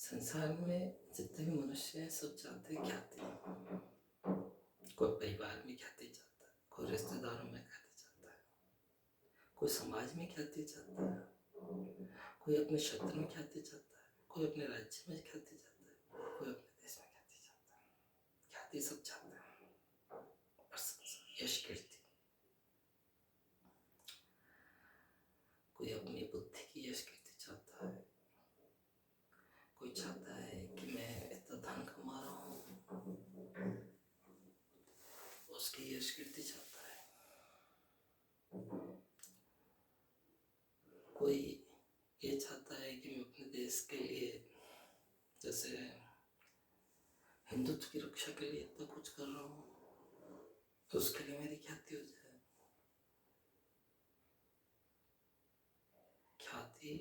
संसार में जितने भी मनुष्य हैं सब चाहते हैं ख्याति। कोई परिवार में ख्याति चाहता है, कोई रिश्तेदारों में ख्याति चाहता है, कोई समाज में ख्याति चाहता है, कोई अपने क्षेत्र में ख्याति चाहता है, कोई अपने राज्य में ख्याति चाहता है, कोई अपने देश में ख्याति चाहता है। ख्याति सब चाहते हैं, प्रशंसा, यश, कीर्ति। कोई अपनी बुद्धि की यश कीर्ति चाहता है, कोई चाहता है कि मैं इतना धन कमा रहा हूँ, उसकी यश कीर्ति चाहता है। कोई ये चाहता है कि मैं अपने देश के लिए, जैसे हिंदुत्व की रक्षा के लिए इतना कुछ कर रहा हूँ, तो उसके लिए मेरी ख्याति हो जाए। ख्याति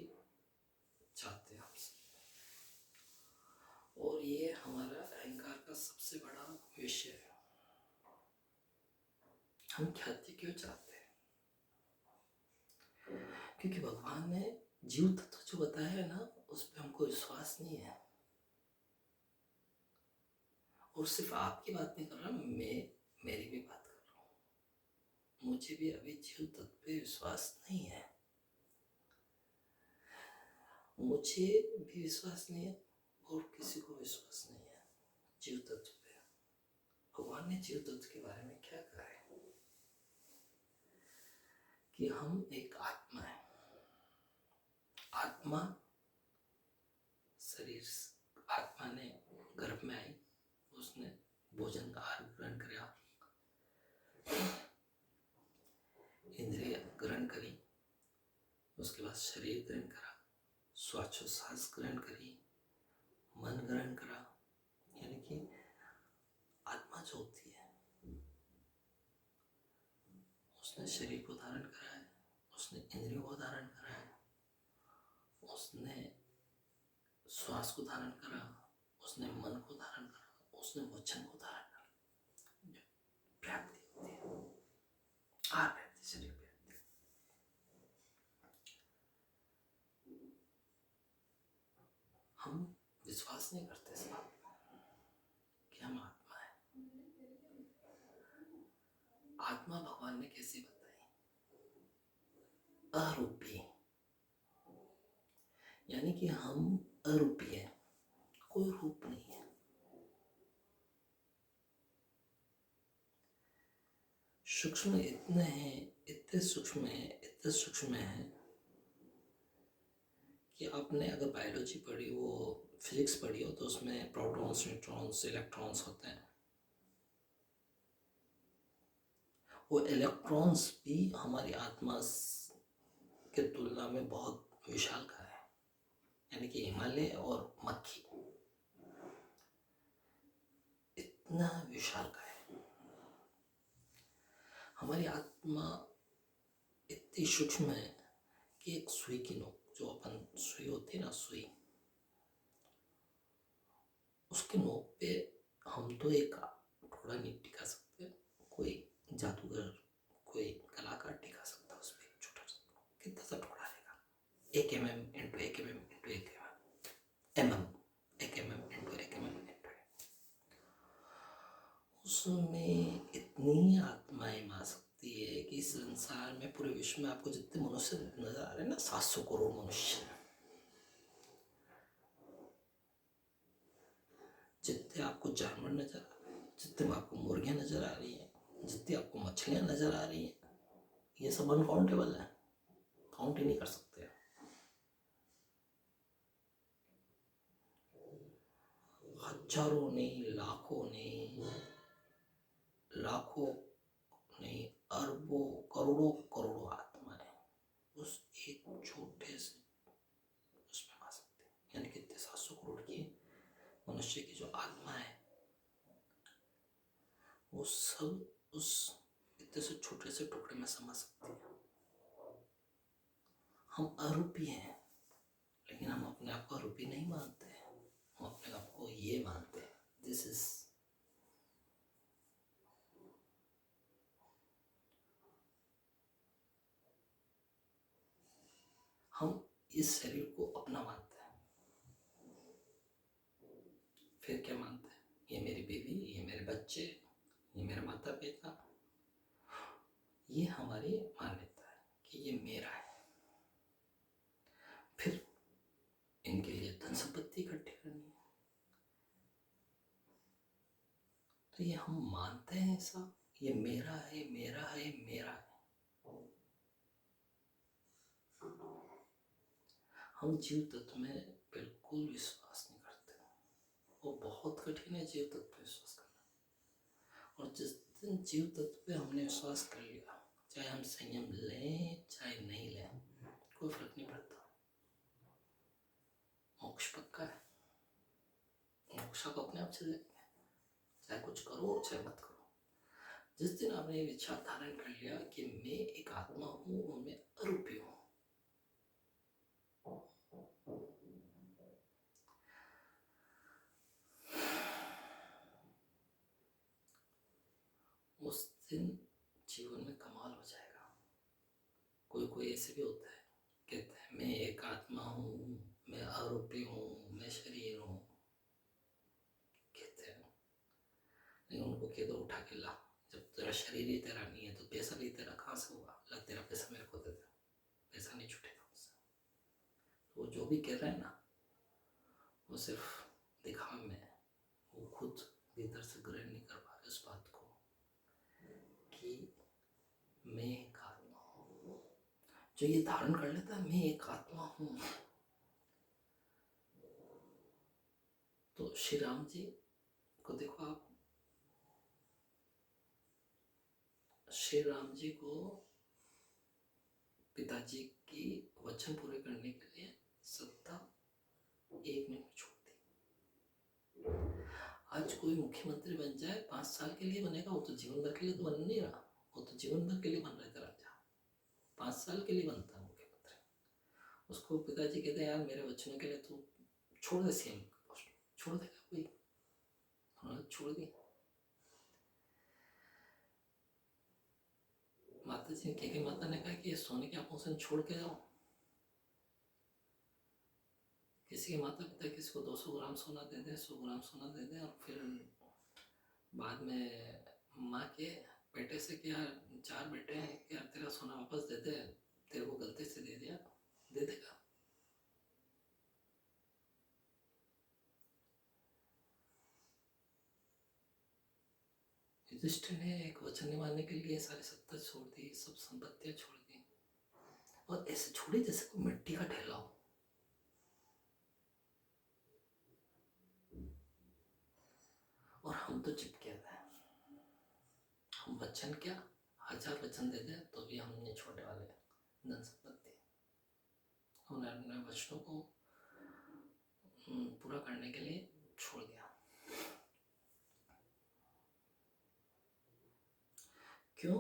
चाहते हैं हम सब, और ये हमारा अहंकार का सबसे बड़ा विषय है। हम ख्याति क्यों चाहते हैं? क्योंकि भगवान ने जीव तत्व जो बताया है ना, उस पर हमको विश्वास नहीं है। और सिर्फ आपकी बात नहीं कर रहा, मैं मेरी भी बात कर रहा हूँ। मुझे भी अभी जीव तत्व पे विश्वास नहीं है। मुझे भी विश्वास नहीं है और किसी को विश्वास नहीं है जीव तत्व पे। भगवान ने जीव तत्व के बारे में क्या कहा है कि हम एक आत्मा है। आत्मा शरीर, आत्मा ने गर्भ में आई, उसने भोजन का आहार ग्रहण किया, इंद्रिय ग्रहण करी, उसके बाद शरीर ग्रहण करा, श्वासोच्छ्वास ग्रहण करी, मन ग्रहण करा। यानी कि आत्मा जो होती है, उसने शरीर को धारण करा है, उसने इंद्रियों को धारण करा है, उसने श्वास को धारण करा, उसने मन को धारण करा, उसने वचन को धारण करा। व्याप्ति होती है, व्याप्ति, शरीर व्याप्ति। हम विश्वास नहीं करते इस बात पर कि हम आत्मा है। आत्मा भगवान ने कैसे बताई? अरूपी, यानी कि हम अरूपी है, कोई रूप नहीं है। सूक्ष्म इतने हैं, इतने सूक्ष्म है, इतने सूक्ष्म है कि आपने अगर बायोलॉजी पढ़ी हो, फिजिक्स पढ़ी हो, तो उसमें प्रोटॉन्स, न्यूट्रॉन्स, इलेक्ट्रॉन्स होते हैं। वो इलेक्ट्रॉन्स भी हमारी आत्मा के तुलना में बहुत विशालकाय है। यानी कि हिमालय और मक्खी इतना विशालकाय है। हमारी आत्मा इतनी सूक्ष्म है कि एक सुई की नोक, जो अपन सुई होती है ना, सुई, उसके नोक पे हम तो एक टुकड़ा नहीं टिका सकते। कोई जादूगर, कोई कलाकार टिका सकता है उस पर छोटा सा, कितना सा टुकड़ा रहेगा, 1 mm into 1 mm into 1 mm, 1 mm into 1 mm into. उसमें इतनी आत्माएं आ सकती है कि संसार में, पूरे विश्व में आपको जितने मनुष्य नजर आ रहे हैं ना, 700 करोड़ मनुष्य, जितने आपको जानवर नजर आ रहे हैं, जितने आपको मुर्गियां नजर आ रही हैं, जितनी आपको मछलियां नजर आ रही हैं, ये सब अनकाउंटेबल है, काउंट ही नहीं कर सकते। हजारों नहीं, लाखों नहीं, लाखों नहीं, अरबों, करोड़ों करोड़ों आत्माएं उस एक छोटे से उसमें आ सकते हैं। यानी कि 700 करोड़ की मनुष्य की जो आत्मा है, वो सब उस इतने से छोटे से टुकड़े में समा सकती है। हम अरूपी हैं, लेकिन हम अपने आप को अरूपी नहीं मानते हैं। हम अपने आप को ये मानते हैं, दिस इज, हम इस शरीर को अपना मानते हैं। फिर क्या मानते हैं? ये मेरी बीवी, ये मेरे बच्चे, ये मेरे माता पिता, ये हमारी मान्यता है कि ये मेरा है। फिर इनके लिए धन संपत्ति इकट्ठी करनी है, तो ये हम मानते हैं ऐसा, ये मेरा है, मेरा है, मेरा है। हम जीव तत्व में बिल्कुल विश्वास नहीं करते। वो बहुत कठिन है जीव तत्व पे विश्वास करना। और जिस दिन जीव तत्व पे हमने विश्वास कर लिया, चाहे हम संयम लें चाहे नहीं लें, कोई फर्क नहीं पड़ता। मोक्ष पक्का है, मोक्ष को अपने आप चल जाएंगे, चाहे कुछ करो चाहे मत करो। जिस दिन आपने ये विचार धारण कर लिया कि मैं एक आत्मा हूँ और मैं अरूपी हूँ, उस दिन जीवन में कमाल हो जाएगा। कोई कोई ऐसे भी होता है, कहते हैं मैं एक आत्मा हूँ, मैं आरोपी हूँ, मैं शरीर हूँ, कहते हैं। लेकिन उनको कह दो उठा के ला, जब तेरा शरीर ही तेरा नहीं है तो पैसा भी तेरा कहाँ से होगा? ला तेरा पैसा मेरे को दे दे, पैसा नहीं छूटेगा उससे। तो वो जो भी कह रहे हैं ना, वो सिर्फ दिखावा में है। वो खुद भीतर से ग्रहण नहीं कर पा रहे उस बात को कि मैं एक आत्मा हूँ। जो ये धारण कर लेता है मैं एक आत्मा हूँ, तो श्री राम जी को देखो आप, श्री राम जी को पिताजी की वचन पूरे करने के लिए सत्ता 1 मिनट छोड़ दी। आज कोई मुख्यमंत्री बन जाए 5 साल के लिए बनेगा, वो तो जीवन भर के लिए तो बन नहीं रहा, वो तो जीवन भर के लिए बन रहा था राजा, 5 साल के लिए बनता है मुख्यमंत्री। उसको पिताजी कहते हैं यार मेरे वचनों के लिए तू छोड़ दे सीएम पोस्ट, छोड़ देगा कोई? उन्होंने छोड़ दी। माता जी के माता ने कहा कि ये सोने के आभूषण छोड़ के जाओ। किसी के माता पिता किसी को 200 ग्राम सोना दे दे, 100 ग्राम सोना दे दे, और फिर बाद में माँ के बेटे से कि यार 4 बेटे हैं, यार तेरा सोना वापस दे दे, तेरे को गलती से दे दिया, दे देगा? युधिष्ठिर ने एक वचन निभाने के लिए सारी सत्ता छोड़ दी, सब संपत्तियां छोड़ दी, और ऐसे छोड़ी जैसे कोई मिट्टी का ढेला हो। और हम तो चिपके थे, हम वचन क्या 1000 वचन दे दे तो भी हम नहीं छोड़ने वाले धन संपत्ति। उन्होंने अपने वचनों को पूरा करने के लिए छोड़ दिया। क्यों?